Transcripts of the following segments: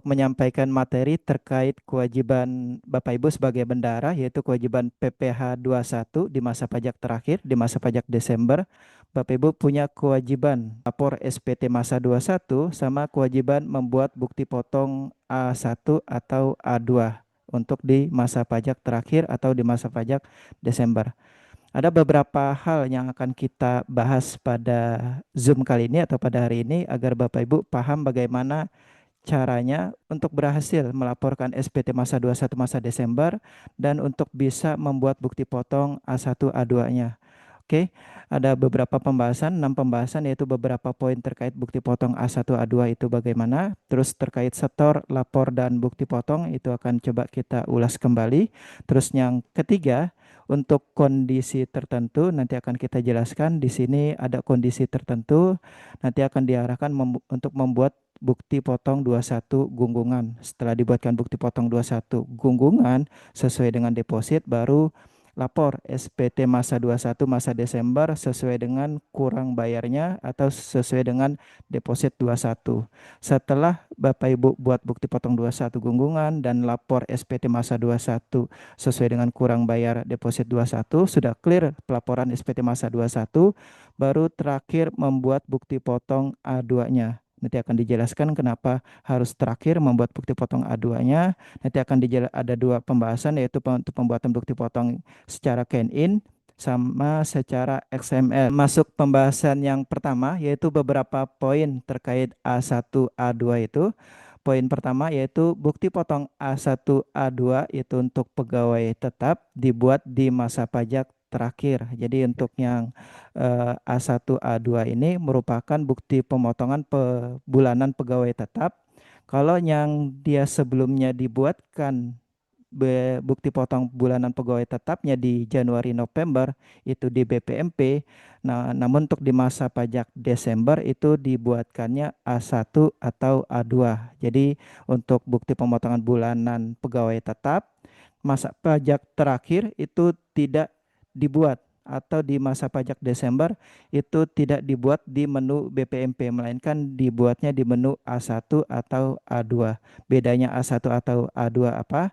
untuk menyampaikan materi terkait kewajiban Bapak Ibu sebagai bendahara, yaitu kewajiban PPh 21 di masa pajak terakhir, di masa pajak Desember. Bapak Ibu punya kewajiban lapor SPT masa 21 sama kewajiban membuat bukti potong A1 atau A2 untuk di masa pajak terakhir atau di masa pajak Desember. Ada beberapa hal yang akan kita bahas pada Zoom kali ini atau pada hari ini agar Bapak Ibu paham bagaimana caranya untuk berhasil melaporkan SPT masa 21 masa Desember dan untuk bisa membuat bukti potong A1 A2-nya. Oke, ada beberapa pembahasan, 6 pembahasan yaitu beberapa poin terkait bukti potong A1 A2 itu bagaimana, terus terkait setor, lapor dan bukti potong itu akan coba kita ulas kembali. Terus yang ketiga, untuk kondisi tertentu nanti akan kita jelaskan di sini ada kondisi tertentu nanti akan diarahkan untuk membuat bukti potong 21 gunggungan. Setelah dibuatkan bukti potong 21 gunggungan sesuai dengan deposit baru lapor SPT masa 21 masa Desember sesuai dengan kurang bayarnya atau sesuai dengan deposit 21. Setelah Bapak Ibu buat bukti potong 21 gunggungan dan lapor SPT masa 21 sesuai dengan kurang bayar deposit 21, sudah clear pelaporan SPT masa 21, baru terakhir membuat bukti potong A2-nya. Nanti akan dijelaskan kenapa harus terakhir membuat bukti potong A2-nya. Nanti akan ada dua pembahasan yaitu untuk pembuatan bukti potong secara can-in sama secara XML. Masuk pembahasan yang pertama yaitu beberapa poin terkait A1 A2 itu. Poin pertama yaitu bukti potong A1 A2 itu untuk pegawai tetap dibuat di masa pajak terakhir. Jadi untuk yang A1 A2 ini merupakan bukti pemotongan bulanan pegawai tetap. Kalau yang dia sebelumnya dibuatkan bukti potong bulanan pegawai tetapnya di Januari November itu di BPMP. Nah, namun untuk di masa pajak Desember itu dibuatkannya A1 atau A2. Jadi untuk bukti pemotongan bulanan pegawai tetap masa pajak terakhir itu tidak dibuat atau di masa pajak Desember itu tidak dibuat di menu BPMP melainkan dibuatnya di menu A1 atau A2. Bedanya A1 atau A2 apa?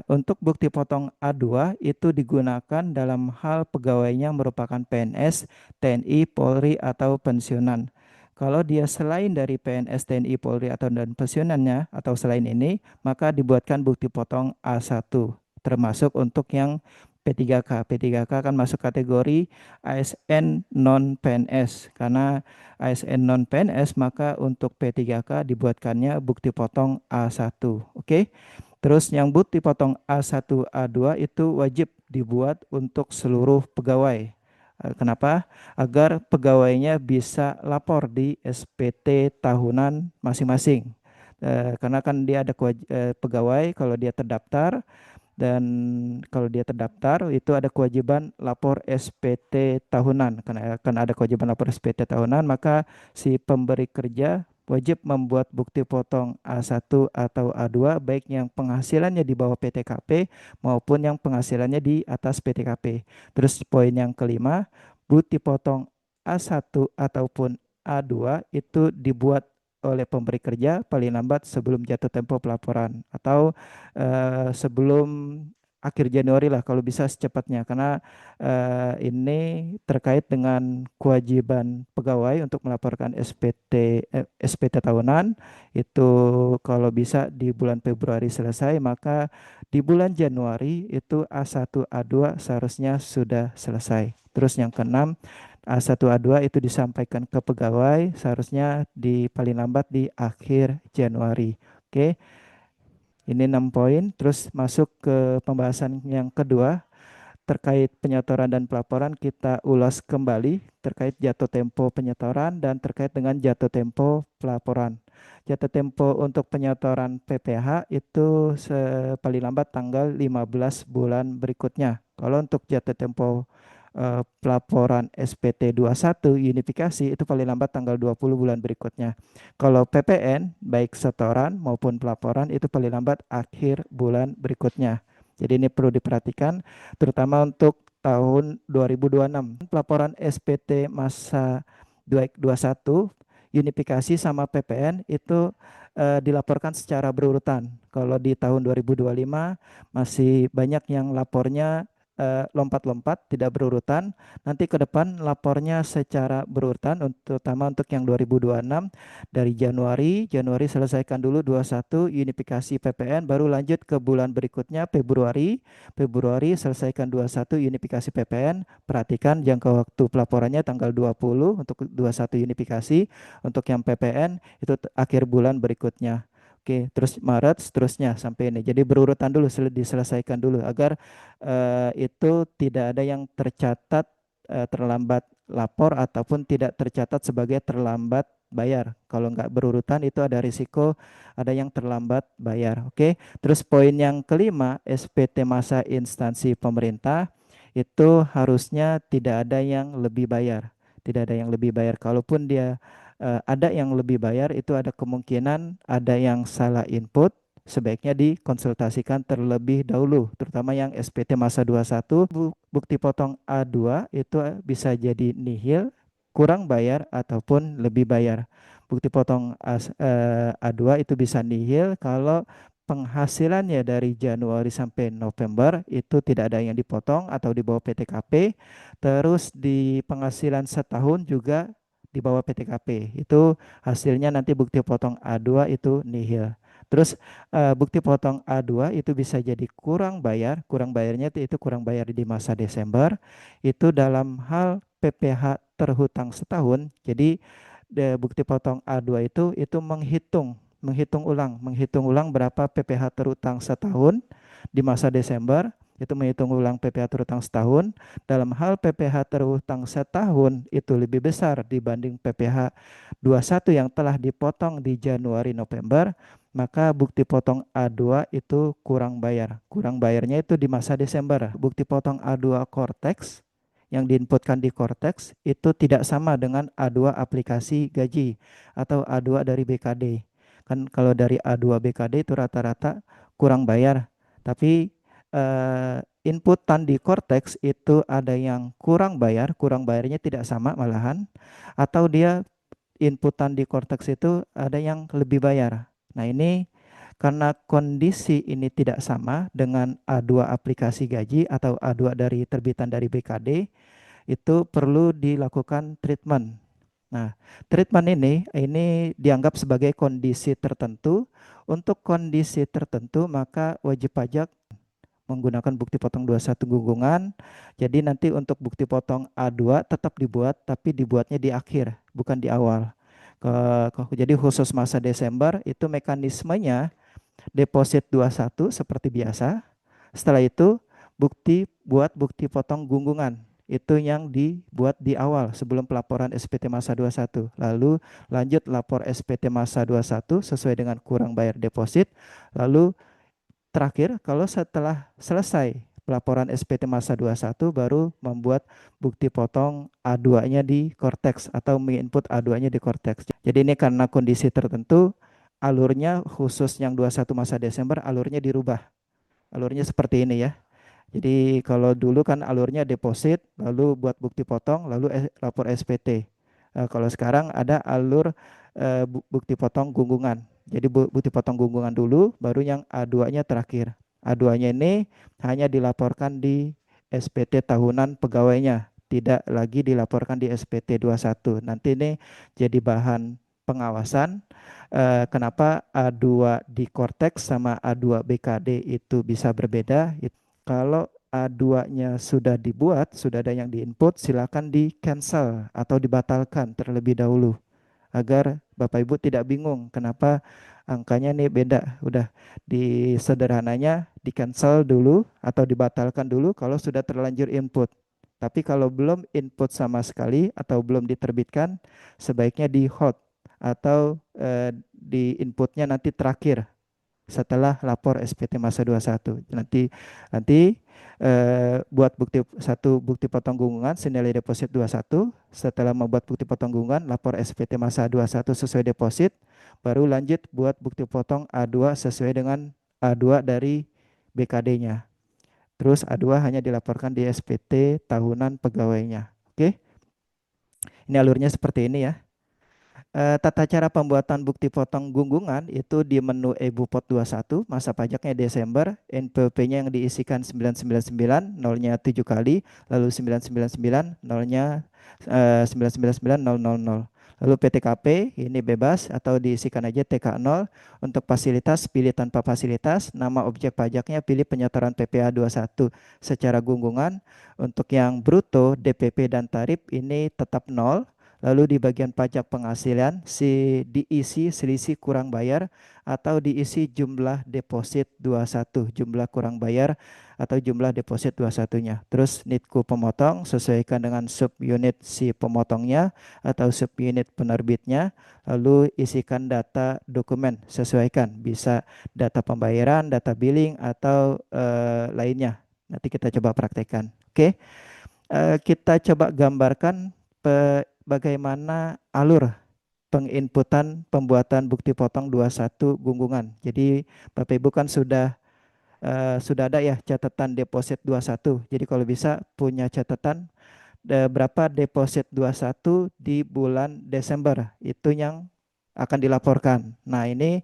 Untuk bukti potong A2 itu digunakan dalam hal pegawainya merupakan PNS, TNI, Polri atau pensiunan. Kalau dia selain dari PNS, TNI, Polri atau dan pensiunannya atau selain ini, maka dibuatkan bukti potong A1 termasuk untuk yang P3K. P3K akan masuk kategori ASN non-PNS. Karena ASN non-PNS, maka untuk P3K dibuatkannya bukti potong A1. Oke. Terus yang bukti potong A1, A2 itu wajib dibuat untuk seluruh pegawai. Kenapa? Agar pegawainya bisa lapor di SPT tahunan masing-masing. Karena kan dia ada pegawai kalau dia terdaftar dan kalau dia terdaftar itu ada kewajiban lapor SPT tahunan. Karena akan ada kewajiban lapor SPT tahunan, maka si pemberi kerja wajib membuat bukti potong A1 atau A2 baik yang penghasilannya di bawah PTKP maupun yang penghasilannya di atas PTKP. Terus poin yang kelima, bukti potong A1 ataupun A2 itu dibuat oleh pemberi kerja paling lambat sebelum jatuh tempo pelaporan atau sebelum akhir Januari lah kalau bisa secepatnya karena ini terkait dengan kewajiban pegawai untuk melaporkan SPT tahunan itu kalau bisa di bulan Februari selesai maka di bulan Januari itu A1 A2 seharusnya sudah selesai. Terus yang keenam A1 A2 itu disampaikan ke pegawai seharusnya di paling lambat di akhir Januari. Oke. Ini 6 poin, terus masuk ke pembahasan yang kedua terkait penyetoran dan pelaporan kita ulas kembali terkait jatuh tempo penyetoran dan terkait dengan jatuh tempo pelaporan. Jatuh tempo untuk penyetoran PPh itu paling lambat tanggal 15 bulan berikutnya. Kalau untuk jatuh tempo pelaporan SPT 21 unifikasi itu paling lambat tanggal 20 bulan berikutnya. Kalau PPN baik setoran maupun pelaporan itu paling lambat akhir bulan berikutnya. Jadi ini perlu diperhatikan terutama untuk tahun 2026. Pelaporan SPT masa 21 unifikasi sama PPN itu dilaporkan secara berurutan. Kalau di tahun 2025 masih banyak yang lapornya lompat-lompat, tidak berurutan. Nanti ke depan lapornya secara berurutan, terutama untuk yang 2026 dari Januari selesaikan dulu 21 unifikasi PPN, baru lanjut ke bulan berikutnya Februari selesaikan 21 unifikasi PPN. Perhatikan jangka waktu pelaporannya tanggal 20 untuk 21 unifikasi, untuk yang PPN itu akhir bulan berikutnya. Oke, terus Maret seterusnya sampai ini. Jadi berurutan dulu, diselesaikan dulu agar itu tidak ada yang tercatat terlambat lapor ataupun tidak tercatat sebagai terlambat bayar. Kalau nggak berurutan itu ada risiko ada yang terlambat bayar. Oke. Terus poin yang kelima, SPT masa instansi pemerintah itu harusnya tidak ada yang lebih bayar. Tidak ada yang lebih bayar. Kalaupun dia ada yang lebih bayar, itu ada kemungkinan ada yang salah input. Sebaiknya dikonsultasikan terlebih dahulu, terutama yang SPT masa 21. Bukti potong A2 itu bisa jadi nihil, kurang bayar, ataupun lebih bayar. Bukti potong A2 itu bisa nihil kalau penghasilannya dari Januari sampai November itu tidak ada yang dipotong atau di bawah PTKP. Terus di penghasilan setahun juga di bawah PTKP. Itu hasilnya nanti bukti potong A2 itu nihil. Terus bukti potong A2 itu bisa jadi kurang bayarnya itu kurang bayar di masa Desember. Itu dalam hal PPh terhutang setahun. Jadi bukti potong A2 itu menghitung ulang berapa PPh terhutang setahun di masa Desember, itu menghitung ulang PPh terhutang setahun. Dalam hal PPh terhutang setahun itu lebih besar dibanding PPh 21 yang telah dipotong di Januari November, maka bukti potong A2 itu kurang bayar. Kurang bayarnya itu di masa Desember. Bukti potong A2 Cortex yang diinputkan di Cortex itu tidak sama dengan A2 aplikasi gaji atau A2 dari BKD. Kan kalau dari A2 BKD itu rata-rata kurang bayar. Tapi inputan di Cortex itu ada yang kurang bayarnya tidak sama malahan, atau dia inputan di Cortex itu ada yang lebih bayar. Nah, ini karena kondisi ini tidak sama dengan A2 aplikasi gaji atau A2 dari terbitan dari BKD, itu perlu dilakukan treatment. Nah, treatment ini dianggap sebagai kondisi tertentu. Untuk kondisi tertentu, maka wajib pajak menggunakan bukti potong 21 gunggungan. Jadi nanti untuk bukti potong A2 tetap dibuat, tapi dibuatnya di akhir, bukan di awal. Jadi khusus masa Desember itu mekanismenya deposit 21 seperti biasa. Setelah itu bukti potong gunggungan. Itu yang dibuat di awal sebelum pelaporan SPT masa 21. Lalu lanjut lapor SPT masa 21 sesuai dengan kurang bayar deposit. Lalu terakhir, kalau setelah selesai pelaporan SPT masa 21 baru membuat bukti potong A2-nya di Cortex atau menginput A2-nya di Cortex. Jadi ini karena kondisi tertentu, alurnya khusus yang 21 masa Desember alurnya dirubah. Alurnya seperti ini ya. Jadi kalau dulu kan alurnya deposit, lalu buat bukti potong, lalu lapor SPT. Kalau sekarang ada alur bukti potong gunggungan. Jadi bukti potong gunggungan dulu, baru yang A2-nya terakhir. A2-nya ini hanya dilaporkan di SPT tahunan pegawainya, tidak lagi dilaporkan di SPT 21. Nanti ini jadi bahan pengawasan. Kenapa A2 di Cortex sama A2 BKD itu bisa berbeda? Kalau A2-nya sudah dibuat, sudah ada yang diinput, silakan di cancel atau dibatalkan terlebih dahulu agar Bapak Ibu tidak bingung kenapa angkanya nih beda. Udah di sederhananya di cancel dulu atau dibatalkan dulu kalau sudah terlanjur input. Tapi kalau belum input sama sekali atau belum diterbitkan, sebaiknya di hold atau di inputnya nanti terakhir setelah lapor SPT masa 21. Nanti nanti buat bukti potong gunggungan senilai deposit 21. Setelah membuat bukti potong gunggungan, lapor SPT masa 21 sesuai deposit, baru lanjut buat bukti potong A2 sesuai dengan A2 dari BKD-nya. Terus A2 hanya dilaporkan di SPT tahunan pegawainya. Oke. Ini alurnya seperti ini ya. Tata cara pembuatan bukti potong gunggungan itu di menu e-Bupot 21, masa pajaknya Desember, NPWP-nya yang diisikan 999, nolnya 7 kali, lalu 999, nolnya 999, 000. Lalu PTKP ini bebas atau diisikan aja TK0. Untuk fasilitas pilih tanpa fasilitas, nama objek pajaknya pilih penyetoran PPh 21 secara gunggungan. Untuk yang bruto, DPP dan tarif ini tetap nol. Lalu di bagian pajak penghasilan diisi selisih kurang bayar atau diisi jumlah deposit 21, jumlah kurang bayar atau jumlah deposit 21-nya. Terus nitku pemotong sesuaikan dengan subunit si pemotongnya atau subunit penerbitnya. Lalu isikan data dokumen, sesuaikan bisa data pembayaran, data billing atau lainnya. Nanti kita coba praktekkan. Oke. Kita coba gambarkan bagaimana alur penginputan pembuatan bukti potong 21 gunggungan. Jadi Bapak Ibu kan sudah ada ya catatan deposit 21. Jadi kalau bisa punya catatan berapa deposit 21 di bulan Desember itu yang akan dilaporkan. Nah, ini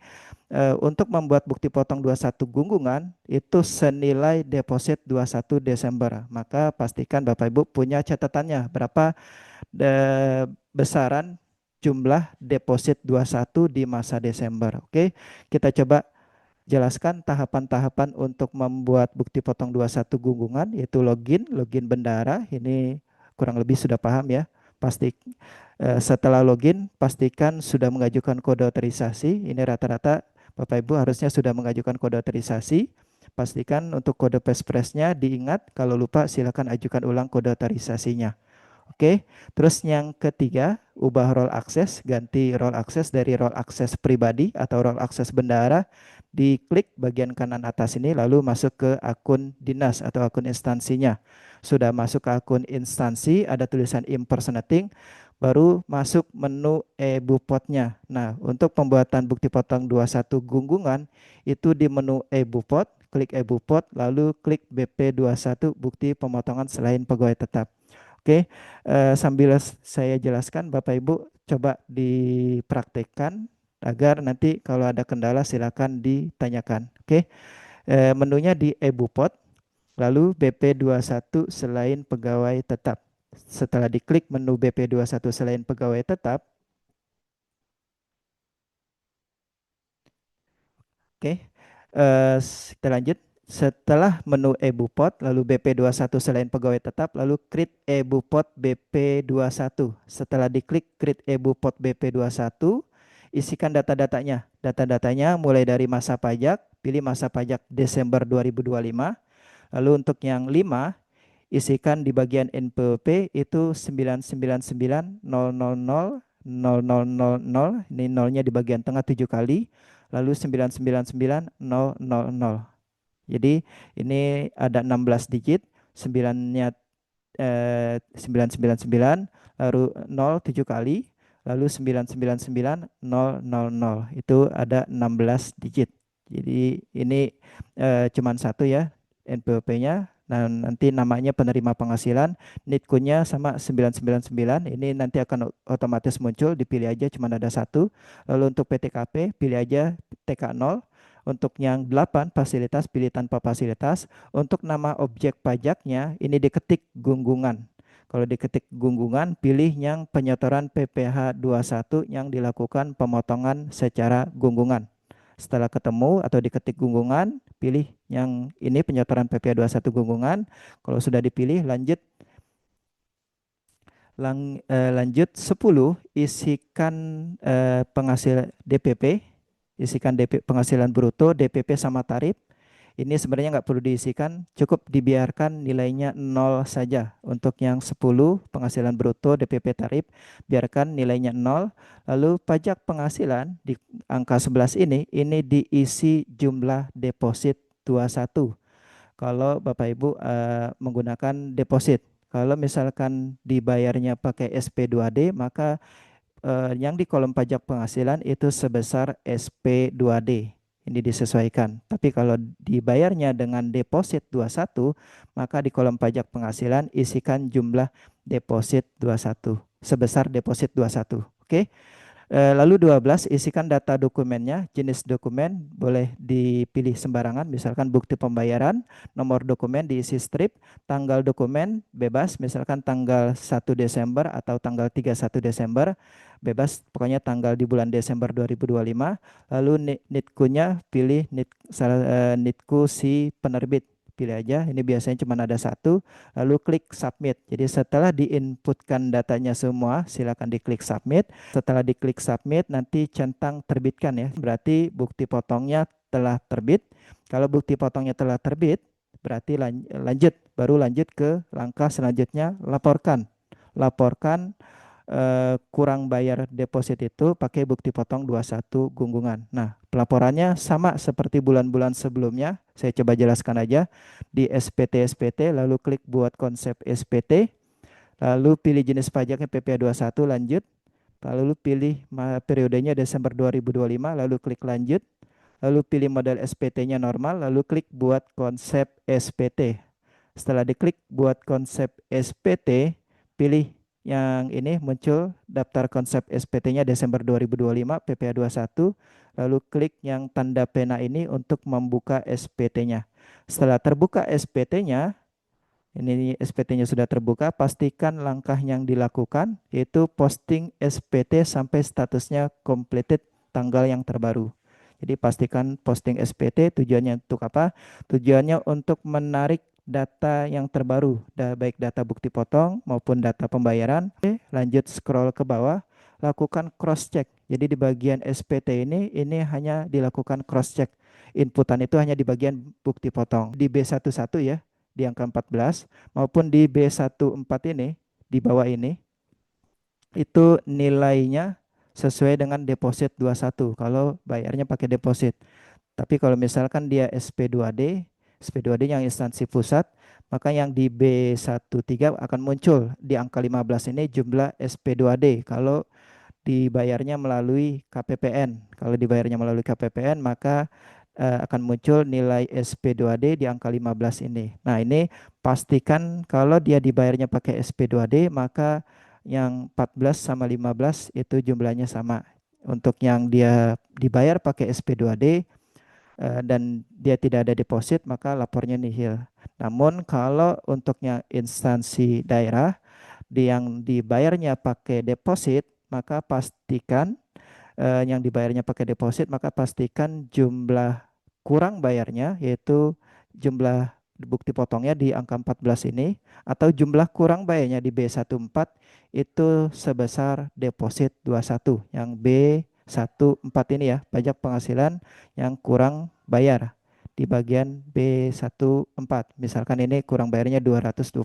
untuk membuat bukti potong 21 gunggungan itu senilai deposit 21 Desember. Maka pastikan Bapak Ibu punya catatannya berapa besaran jumlah deposit 21 di masa Desember. Oke, kita coba jelaskan tahapan-tahapan untuk membuat bukti potong 21 gunggungan, yaitu login bendara. Ini kurang lebih sudah paham ya. Pasti setelah login pastikan sudah mengajukan kode otorisasi. Ini rata-rata Bapak Ibu harusnya sudah mengajukan kode otorisasi. Pastikan untuk kode Passphrase-nya diingat, kalau lupa silakan ajukan ulang kode otorisasinya. Oke, terus yang ketiga, ubah role access, ganti role access dari role access pribadi atau role access bendara. Diklik bagian kanan atas ini, lalu masuk ke akun dinas atau akun instansinya. Sudah masuk ke akun instansi, ada tulisan impersonating, baru masuk menu e-Bupotnya. Nah, untuk pembuatan bukti potong 21 gunggungan, itu di menu e-Bupot, klik e-Bupot, lalu klik BP21 bukti pemotongan selain pegawai tetap. Oke, sambil saya jelaskan, Bapak Ibu coba dipraktekkan agar nanti kalau ada kendala silakan ditanyakan. Oke, menunya di e-Bupot, lalu BP21 selain pegawai tetap. Setelah diklik menu BP21 selain pegawai tetap, oke, kita lanjut. Setelah menu e-Bupot, lalu BP21 selain pegawai tetap, lalu create e-Bupot BP21. Setelah diklik create e-Bupot BP21, isikan data-datanya. Data-datanya mulai dari masa pajak, pilih masa pajak Desember 2025. Lalu untuk yang 5, isikan di bagian NPWP itu 999.000.000. Ini nolnya di bagian tengah 7 kali, lalu 999.000. Jadi ini ada 16 digit, 9-nya 999, lalu 0 7 kali, lalu 999.000. Itu ada 16 digit. Jadi ini cuman satu ya NPWP-nya. Nah, nanti namanya penerima penghasilan, NITKU-nya sama 999. Ini nanti akan otomatis muncul, dipilih aja cuman ada satu. Lalu untuk PTKP pilih aja TK0. Untuk yang 8 fasilitas pilih tanpa fasilitas. Untuk nama objek pajaknya ini diketik gunggungan. Kalau diketik gunggungan, pilih yang penyetoran PPh 21 yang dilakukan pemotongan secara gunggungan. Setelah ketemu atau diketik gunggungan, pilih yang ini penyetoran PPh 21 gunggungan. Kalau sudah dipilih, lanjut 10, isikan penghasil DPP, isikan penghasilan bruto, DPP sama tarif. Ini sebenarnya nggak perlu diisikan, cukup dibiarkan nilainya 0 saja. Untuk yang 10 penghasilan bruto, DPP tarif, biarkan nilainya 0. Lalu pajak penghasilan di angka 11 ini diisi jumlah deposit 21. Kalau Bapak Ibu menggunakan deposit. Kalau misalkan dibayarnya pakai SP2D, maka yang di kolom pajak penghasilan itu sebesar SP2D. Ini disesuaikan. Tapi kalau dibayarnya dengan deposit 21, maka di kolom pajak penghasilan isikan jumlah deposit 21 sebesar deposit 21. Oke. Lalu 12, isikan data dokumennya, jenis dokumen boleh dipilih sembarangan, misalkan bukti pembayaran, nomor dokumen diisi strip, tanggal dokumen bebas, misalkan tanggal 1 Desember atau tanggal 31 Desember, bebas, pokoknya tanggal di bulan Desember 2025. Lalu NITKU-nya pilih NITKU si penerbit. Pilih aja, ini biasanya cuma ada satu, lalu klik submit. Jadi setelah diinputkan datanya semua, silakan diklik submit. Setelah diklik submit, nanti centang terbitkan ya. Berarti bukti potongnya telah terbit. Kalau bukti potongnya telah terbit, berarti lanjut, baru lanjut ke langkah selanjutnya, laporkan. Laporkan kurang bayar deposit itu pakai bukti potong 21 gunggungan. Nah, pelaporannya sama seperti bulan-bulan sebelumnya. Saya coba jelaskan aja. Di SPT, lalu klik buat konsep SPT, lalu pilih jenis pajaknya PPh 21, lanjut. Lalu pilih periodenya Desember 2025, lalu klik lanjut. Lalu pilih model SPT-nya normal, lalu klik buat konsep SPT. Setelah diklik buat konsep SPT, pilih yang ini muncul daftar konsep SPT-nya Desember 2025 PPh 21, lalu klik yang tanda pena ini untuk membuka SPT-nya. Setelah terbuka SPT-nya, ini SPT-nya sudah terbuka, pastikan langkah yang dilakukan yaitu posting SPT sampai statusnya completed tanggal yang terbaru. Jadi pastikan posting SPT, tujuannya untuk apa? Tujuannya untuk menarik data yang terbaru, baik data bukti potong maupun data pembayaran. Oke, lanjut scroll ke bawah, lakukan cross check. Jadi di bagian SPT ini hanya dilakukan cross check. Inputan itu hanya di bagian bukti potong. Di B11 ya, di angka 14 maupun di B14 ini di bawah ini itu nilainya sesuai dengan deposit 21 kalau bayarnya pakai deposit. Tapi kalau misalkan dia SP2D, SP2D yang instansi pusat, maka yang di B13 akan muncul di angka 15 ini jumlah SP2D kalau dibayarnya melalui KPPN. Kalau dibayarnya melalui KPPN, maka akan muncul nilai SP2D di angka 15 ini. Nah, ini pastikan kalau dia dibayarnya pakai SP2D, maka yang 14 sama 15 itu jumlahnya sama. Untuk yang dia dibayar pakai SP2D dan dia tidak ada deposit, maka lapornya nihil. Namun kalau untuknya instansi daerah, yang dibayarnya pakai deposit, maka pastikan yang dibayarnya pakai deposit, maka pastikan jumlah kurang bayarnya yaitu jumlah bukti potongnya di angka 14 ini atau jumlah kurang bayarnya di B14 itu sebesar deposit 21 yang B14 ini ya, pajak penghasilan yang kurang bayar di bagian B14. Misalkan ini kurang bayarnya 225.000.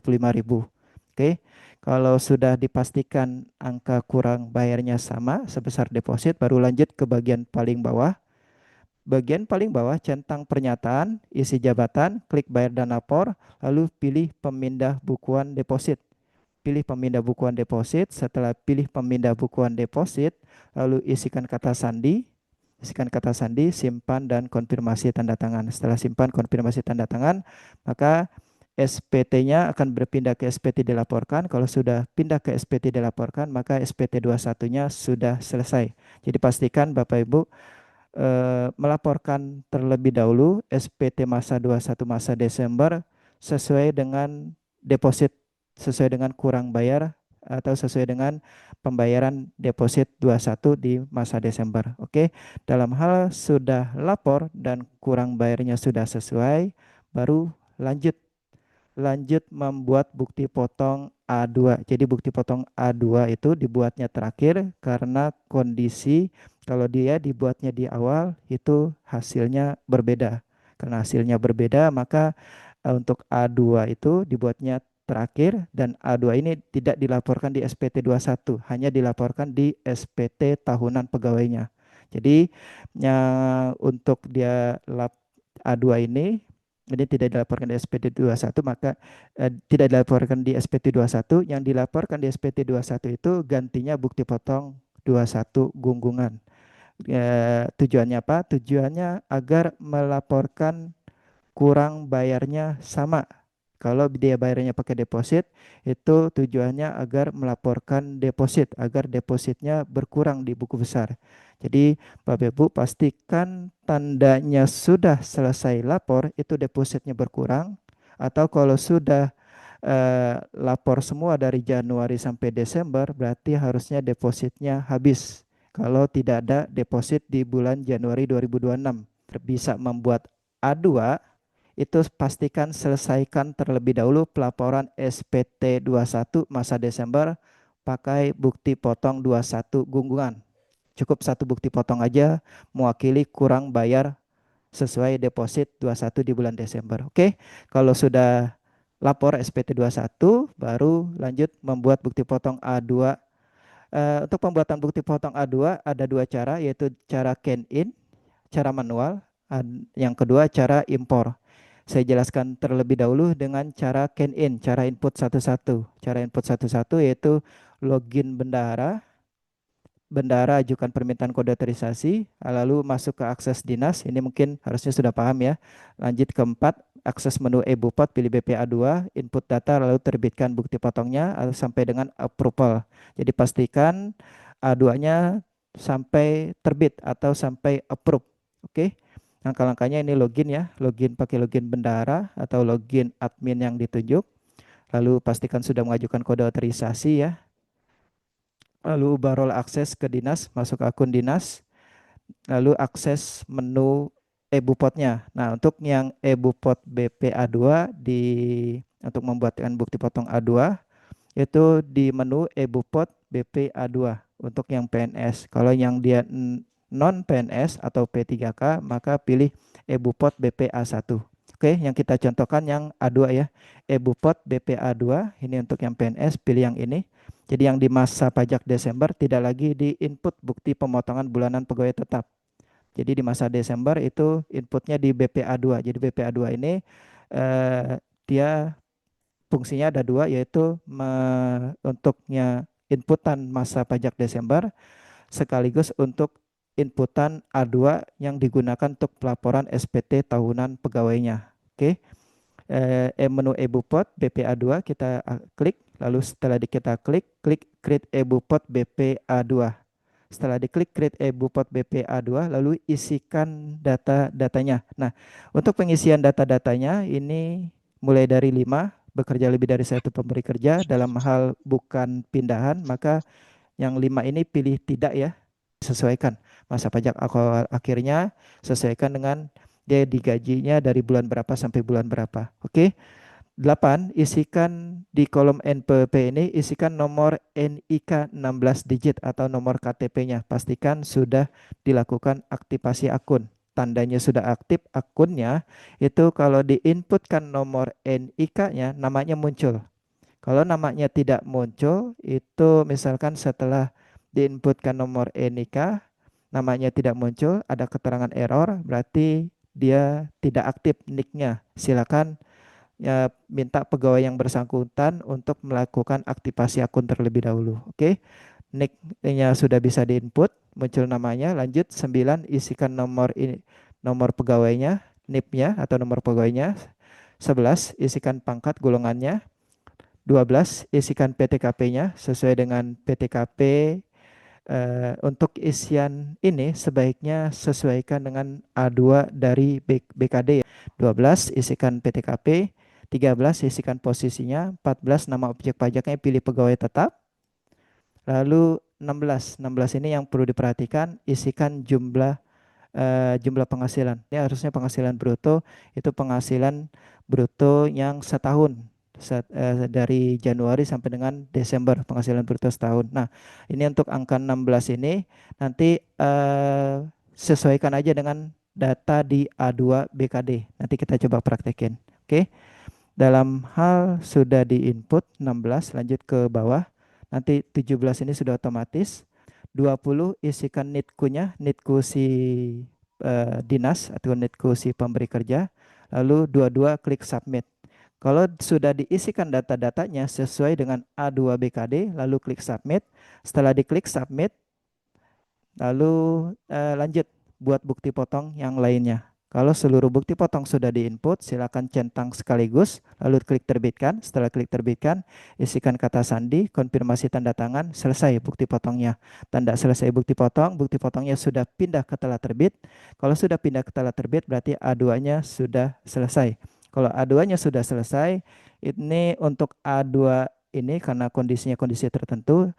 Oke. Kalau sudah dipastikan angka kurang bayarnya sama sebesar deposit, baru lanjut ke bagian paling bawah. Bagian paling bawah centang pernyataan, isi jabatan, klik bayar dan lapor, lalu pilih pemindah bukuan deposit. Pilih pemindah bukuan deposit, setelah pilih pemindah bukuan deposit, lalu isikan kata sandi, simpan dan konfirmasi tanda tangan. Setelah simpan konfirmasi tanda tangan, maka SPT-nya akan berpindah ke SPT dilaporkan. Kalau sudah pindah ke SPT dilaporkan, maka SPT 21-nya sudah selesai. Jadi pastikan Bapak Ibu melaporkan terlebih dahulu SPT masa 21 masa Desember sesuai dengan deposit, sesuai dengan kurang bayar atau sesuai dengan pembayaran deposit 21 di masa Desember. Oke, dalam hal sudah lapor dan kurang bayarnya sudah sesuai, baru lanjut lanjut membuat bukti potong A2. Jadi bukti potong A2 itu dibuatnya terakhir karena kondisi kalau dia dibuatnya di awal itu hasilnya berbeda. Karena hasilnya berbeda, maka untuk A2 itu dibuatnya terakhir dan A2 ini tidak dilaporkan di SPT 21, hanya dilaporkan di SPT tahunan pegawainya. Jadi untuk dia A2 ini tidak dilaporkan di SPT 21, maka tidak dilaporkan di SPT 21, yang dilaporkan di SPT 21 itu gantinya bukti potong 21 gunggungan. Tujuannya apa? Tujuannya agar melaporkan kurang bayarnya sama. Kalau dia bayarnya pakai deposit, itu tujuannya agar melaporkan deposit, agar depositnya berkurang di buku besar. Jadi, Bapak Ibu pastikan tandanya sudah selesai lapor, itu depositnya berkurang. Atau kalau sudah lapor semua dari Januari sampai Desember, berarti harusnya depositnya habis. Kalau tidak ada deposit di bulan Januari 2026, bisa membuat A2, itu pastikan selesaikan terlebih dahulu pelaporan SPT 21 masa Desember pakai bukti potong 21 gunggungan. Cukup satu bukti potong aja mewakili kurang bayar sesuai deposit 21 di bulan Desember. Oke, kalau sudah lapor SPT 21 baru lanjut membuat bukti potong A2. Untuk pembuatan bukti potong A2 ada dua cara, yaitu cara can in, cara manual, yang kedua cara impor. Saya jelaskan terlebih dahulu dengan cara can in, cara input satu-satu. Cara input satu-satu yaitu login bendahara, bendahara ajukan permintaan kode otorisasi, lalu masuk ke akses dinas. Ini mungkin harusnya sudah paham ya. Lanjut keempat, akses menu e-Bupot, pilih BPA2, input data, lalu terbitkan bukti potongnya sampai dengan approval. Jadi pastikan A2-nya sampai terbit atau sampai approve. Oke. Langkah-langkahnya ini login ya, login pakai login bendahara atau login admin yang ditunjuk. Lalu pastikan sudah mengajukan kode otorisasi ya. Lalu baru akses ke dinas, masuk akun dinas, lalu akses menu e-Bupotnya. Nah, untuk yang e-Bupot BPA2 untuk membuatkan bukti potong A2 itu di menu e-Bupot BPA2 untuk yang PNS. Kalau yang dia non PNS atau P3K maka pilih e-Bupot BPA1. Oke, yang kita contohkan yang A2 ya. E-Bupot BPA2 ini untuk yang PNS, pilih yang ini. Jadi yang di masa pajak Desember tidak lagi di input bukti pemotongan bulanan pegawai tetap. Jadi di masa Desember itu inputnya di BPA2. Jadi BPA2 ini dia fungsinya ada dua, yaitu untuknya inputan masa pajak Desember sekaligus untuk inputan A2 yang digunakan untuk pelaporan SPT tahunan pegawainya. Oke, menu e-Bupot BPA2 kita klik, lalu setelah kita klik, klik create e-Bupot BPA2. Setelah diklik create e-Bupot BPA2, lalu isikan data-datanya. Nah, untuk pengisian data-datanya ini mulai dari 5, bekerja lebih dari satu pemberi kerja dalam hal bukan pindahan, maka yang 5 ini pilih tidak ya, sesuaikan masa pajak awal akhirnya, sesuaikan dengan dia digajinya dari bulan berapa sampai bulan berapa. Oke. 8, isikan di kolom NPWP ini, isikan nomor NIK 16 digit atau nomor KTP-nya. Pastikan sudah dilakukan aktivasi akun. Tandanya sudah aktif akunnya, itu kalau diinputkan nomor NIK-nya, namanya muncul. Kalau namanya tidak muncul, itu misalkan setelah diinputkan nomor NIK, namanya tidak muncul, ada keterangan error, berarti dia tidak aktif nick-nya. Silakan ya minta pegawai yang bersangkutan untuk melakukan aktivasi akun terlebih dahulu. Oke. Nick-nya sudah bisa diinput, muncul namanya. Lanjut 9, isikan nomor ini, nomor pegawainya, NIP-nya atau nomor pegawainya. 11, isikan pangkat golongannya. 12, isikan PTKP-nya sesuai dengan PTKP. Untuk isian ini sebaiknya sesuaikan dengan A2 dari BKD ya. 12, isikan PTKP. 13, isikan posisinya. 14, nama objek pajaknya pilih pegawai tetap. Lalu 16, 16 ini yang perlu diperhatikan, isikan jumlah penghasilan. Ini harusnya penghasilan bruto, itu penghasilan bruto yang setahun, dari Januari sampai dengan Desember, penghasilan bruto setahun. Nah, ini untuk angka 16 ini nanti sesuaikan aja dengan data di A2 BKD. Nanti kita coba praktekin. Oke. Dalam hal sudah di-input 16, lanjut ke bawah. Nanti 17 ini sudah otomatis. 20, isikan NITKU-nya, NITKU si dinas atau NITKU si pemberi kerja. Lalu 22, klik submit. Kalau sudah diisikan data-datanya sesuai dengan A2 BKD, lalu klik submit. Setelah diklik submit, lalu lanjut buat bukti potong yang lainnya. Kalau seluruh bukti potong sudah diinput, silakan centang sekaligus, lalu klik terbitkan. Setelah klik terbitkan, isikan kata sandi, konfirmasi tanda tangan, selesai bukti potongnya. Tanda selesai bukti bukti potongnya sudah pindah ke telah terbit. Kalau sudah pindah ke telah terbit, berarti A2-nya sudah selesai. Kalau A2-nya sudah selesai, ini untuk A2 ini karena kondisinya kondisi tertentu,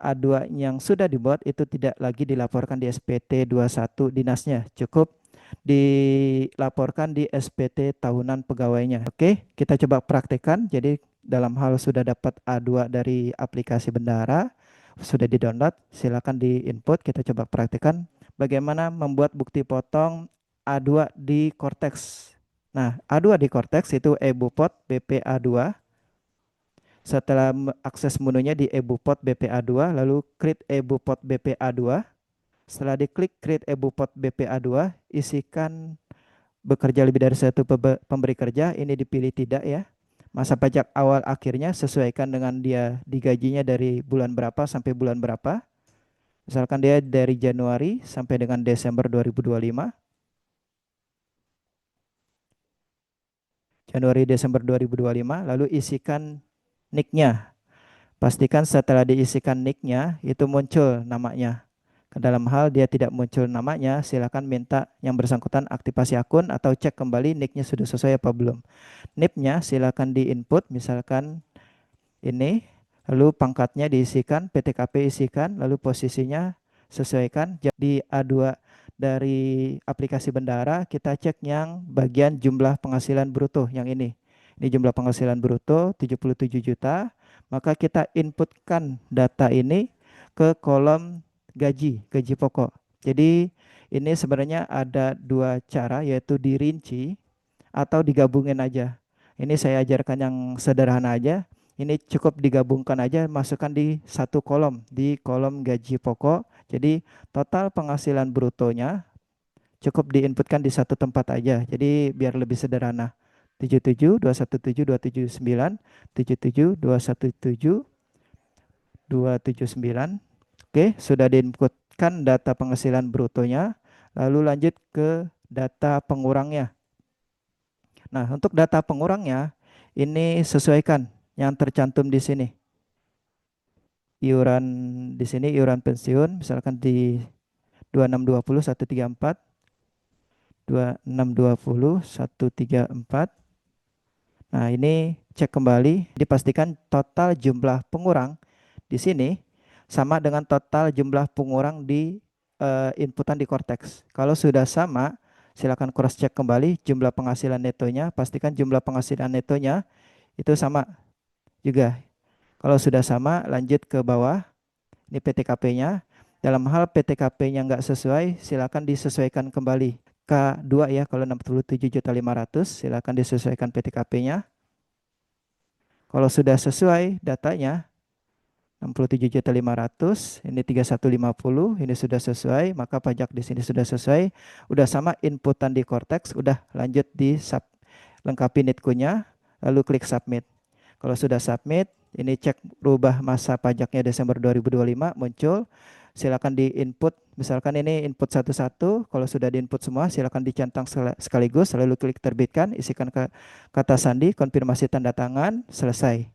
A2 yang sudah dibuat itu tidak lagi dilaporkan di SPT 21 dinasnya, cukup dilaporkan di SPT tahunan pegawainya. Oke, kita coba praktekkan. Jadi dalam hal sudah dapat A2 dari aplikasi Bendara, sudah di-download, silakan di-input, kita coba praktekkan bagaimana membuat bukti potong A2 di Cortex. Nah, A2 di Cortex itu ebupot BPA2. Setelah akses menunya di ebupot BPA2, lalu create ebupot BPA2. Setelah diklik create ebupot BPA2, isikan bekerja lebih dari satu pemberi kerja, ini dipilih tidak ya. Masa pajak awal akhirnya sesuaikan dengan dia digajinya dari bulan berapa sampai bulan berapa. Misalkan dia dari Januari sampai dengan Desember 2025. Januari Desember 2025, lalu isikan nicknya. Pastikan setelah diisikan nicknya itu muncul namanya. Dalam hal dia tidak muncul namanya, silakan minta yang bersangkutan aktivasi akun atau cek kembali nicknya sudah sesuai apa belum. NIP-nya silakan di-input, misalkan ini, lalu pangkatnya diisikan, PTKP isikan, lalu posisinya sesuaikan. Jadi A2 dari aplikasi Bendara, kita cek yang bagian jumlah penghasilan bruto yang ini. Ini jumlah penghasilan bruto 77 juta, maka kita inputkan data ini ke kolom gaji pokok. Jadi ini sebenarnya ada dua cara, yaitu dirinci atau digabungin aja. Ini saya ajarkan yang sederhana aja. Ini cukup digabungkan aja, masukkan di satu kolom, di kolom gaji pokok. Jadi total penghasilan brutonya cukup diinputkan di satu tempat aja. Jadi biar lebih sederhana. 77, 217, 279, 77, 217, 279. Oke, sudah diinputkan data penghasilan brutonya. Lalu lanjut ke data pengurangnya. Nah, untuk data pengurangnya ini sesuaikan yang tercantum di sini. Iuran di sini iuran pensiun misalkan di 2620 134 2620 134. Nah, ini cek kembali dipastikan total jumlah pengurang di sini sama dengan total jumlah pengurang di inputan di Cortex. Kalau sudah sama, silakan cross check kembali jumlah penghasilan netonya, pastikan jumlah penghasilan netonya itu sama juga. Kalau sudah sama, lanjut ke bawah. Ini PTKP-nya. Dalam hal PTKP-nya nggak sesuai, silakan disesuaikan kembali. K2 ya, kalau 67.500.000, silakan disesuaikan PTKP-nya. Kalau sudah sesuai datanya, 67.500.000, ini 3150, ini sudah sesuai, maka pajak di sini sudah sesuai. Udah sama inputan di Cortex, udah lanjut di lengkapi NITKU-nya, lalu klik submit. Kalau sudah submit, ini cek rubah masa pajaknya Desember 2025 muncul. Silakan di input, misalkan ini input satu-satu. Kalau sudah di input semua, silakan dicentang sekaligus, lalu klik terbitkan, isikan kata sandi, konfirmasi tanda tangan, selesai.